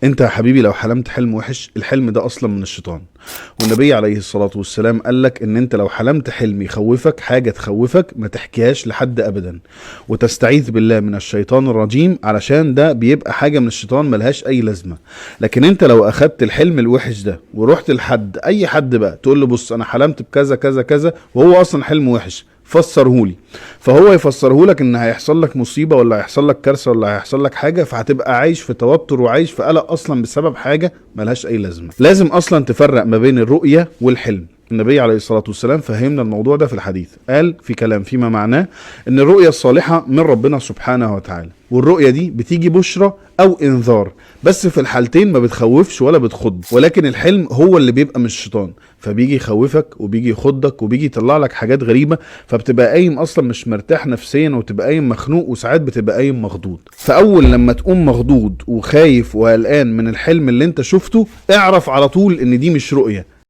انت يا حبيبي لو حلمت حلم وحش، الحلم ده اصلا من الشيطان. والنبي عليه الصلاة والسلام قال لك ان انت لو حلمت حلم يخوفك، حاجة تخوفك، ما تحكيهاش لحد ابدا، وتستعيذ بالله من الشيطان الرجيم، علشان ده بيبقى حاجة من الشيطان ملهاش اي لازمة. لكن انت لو اخدت الحلم الوحش ده ورحت لحد، اي حد بقى، تقول له بص انا حلمت بكذا كذا كذا، وهو اصلا حلم وحش، فسرهولي، فهو يفسرهولك ان هيحصل لك مصيبة ولا هيحصل لك كارثة ولا هيحصل لك حاجة، فهتبقى عايش في توتر وعايش في قلق اصلا بسبب حاجة ملهاش اي لازمة. لازم اصلا تفرق ما بين الرؤية والحلم. النبي عليه الصلاة والسلام فهمنا الموضوع ده في الحديث، قال في كلام فيما معناه ان الرؤية الصالحة من ربنا سبحانه وتعالى، والرؤية دي بتيجي بشرى او انذار، بس في الحالتين ما بتخوفش ولا بتخض. ولكن الحلم هو اللي بيبقى من الشيطان، فبيجي يخوفك وبيجي يخضك وبيجي يطلع لك حاجات غريبة، فبتبقى قايم اصلا مش مرتاح نفسيا، وتبقى قايم مخنوق، وساعات بتبقى قايم مخضوض. فاول لما تقوم مخضوض وخايف وقلقان من الحلم اللي انت شفته، اعرف على طول ان دي مش رؤية،